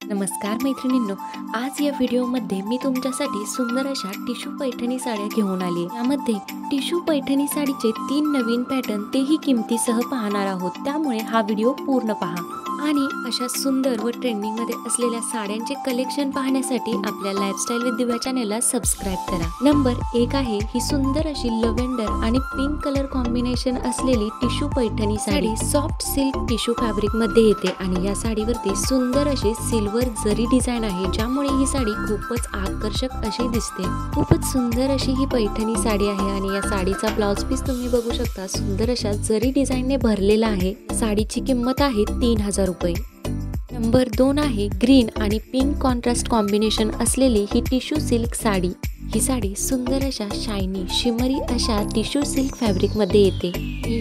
नमस्कार मैत्रिणींनो, आज या व्हिडिओमध्ये मी तुमच्यासाठी सुंदर अशा टिशू पैठणी साड्या घेऊन आली। यामध्ये टिशू पैठणी साडीचे 3 नवीन पॅटर्न तेही किमतीसह पाहणार आहोत, त्यामुळे हा व्हिडिओ पूर्ण पहा। आणि अशा सुंदर व ट्रेंडिंग मध्ये असलेल्या साड्यांचे कलेक्शन पाहण्यासाठी आपल्या लाईफस्टाईल विथ दिव्या चॅनलला सबस्क्राइब करा। नंबर 1 आहे ही सुंदर अशी लव्हेंडर आणि पिंक कलर कॉम्बिनेशन असलेली tissue Paithani sari soft silk tissue fabric मध्ये येते आणि या साडीवरती सुंदर अशी सिल्वर जरी डिझाइन आहे, ज्यामुळे ही साडी खूपच आकर्षक अशी दिसते। खूपच सुंदर अशी ही पैठणी साडी आहे आणि या साडीचा ब्लाउज पीस तुम्ही बघू शकता, सुंदर अशा जरी डिझाइनने भरलेला आहे। साडीची किंमत आहे 3000 रुपये। नंबर 2 आहे ग्रीन आणि पिंक कॉन्ट्रास्ट कॉम्बिनेशन असलेली ही टिशू सिल्क साडी। ही साडी सुंदर अशा शायनी शिमरी अशा टिशू सिल्क फॅब्रिक मध्ये येते।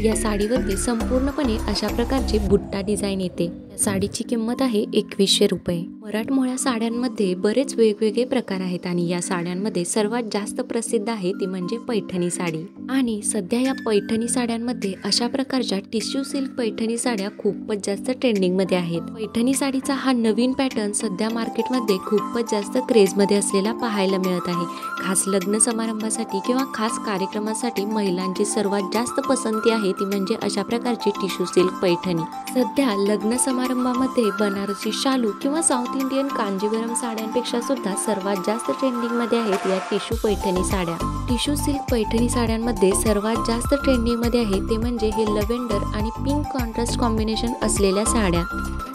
या साडीवरती संपूर्णपणे अशा प्रकारचे बुट्टा डिझाइन येते। साडीची किंमत आहे 2100 रुपये। मराठमोळ्या साड्यांमध्ये बरेच वेगवेगळे प्रकार आहेत आणि या साड्यांमध्ये सर्वात जास्त प्रसिद्ध आहे ती म्हणजे पैठणी साडी। आणि सध्या या पैठणी साड्यांमध्ये अशा प्रकारच्या टिश्यू सिल्क पैठणी साड्या खूपच जास्त ट्रेंडिंग मध्ये आहेत। पैठणी साडीचा हा नवीन पॅटर्न सध्या मार्केटमध्ये खूपच जास्त क्रेज मध्ये असलेला पाहायला मिळत आहे। खास लग्न समारंभासाठी किंवा खास कार्यक्रमासाठी महिलांची सर्वात जास्त पसंती आहे ती म्हणजे अशा प्रकारची टिश्यू सिल्क पैठणी। सध्या लग्न समारंभामध्ये बनारसी शालू किंवा साऊथ इंडियन कांजीवरम साड्यांपेक्षा सुद्धा सर्वात जास्त ट्रेंडिंग मध्ये आहेत या टिशू पैठणी साड्या। टिशू सिल्क पैठणी साड्यांमध्ये सर्वात जास्त ट्रेंडिंग मध्ये आहे ते म्हणजे हे लव्हेंडर आणि पिंक कॉन्ट्रास्ट कॉम्बिनेशन असलेल्या साड्या।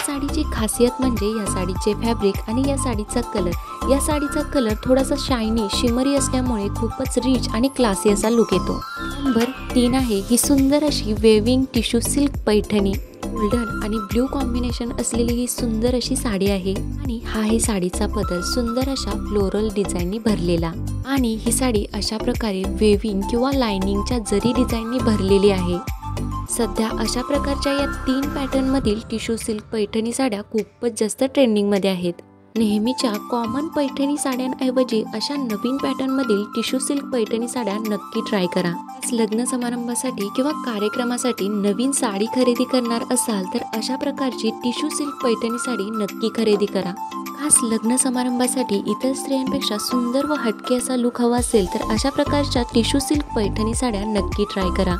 साडीची खासियत म्हणजे या साडीचे फॅब्रिक आणि या साडीचा कलर। या साडीचा कलर थोडासा शायनी शिमरी असल्यामुळे खूपच रिच आणि क्लासी असा लुक येतो। नंबर 3 आहे ही सुंदर अशी weaving tissue silk Paithani. Golden आणि ब्ल्यू कॉम्बिनेशन असलेली ही सुंदर अशी साडी आहे आणि हा आहे साडीचा पदर सुंदर अशा फ्लोरल डिझाईननी भरलेला। आणि ही साडी अशा प्रकारे वेविंग किंवा लाइनिंगच्या जरी डिझाईननी भरलेली आहे। सध्या अशा प्रकारच्या या 3 पॅटर्न मधील टिशू सिल्क पैठणी साड्या खूपच जास्त ट्रेंडिंग मध्ये आहेत। नेहमीच्या कॉमन पैठणी साड्यांऐवजी अशा नवीन पॅटर्न मधील टिशू सिल्क पैठणी साड्या नक्की ट्राय करा। लग्न समारंभासाठी किंवा कार्यक्रमासाठी नवीन साडी खरेदी करणार असाल तर अशा प्रकारची टिशू सिल्क पैठणी साडी नक्की खरेदी करा। खास लग्न समारंभासाठी इतर स्त्रियांपेक्षा सुंदर व हटके असा लुक हवा असेल तर अशा प्रकारच्या टिशू सिल्क पैठणी साड्या नक्की ट्राय करा।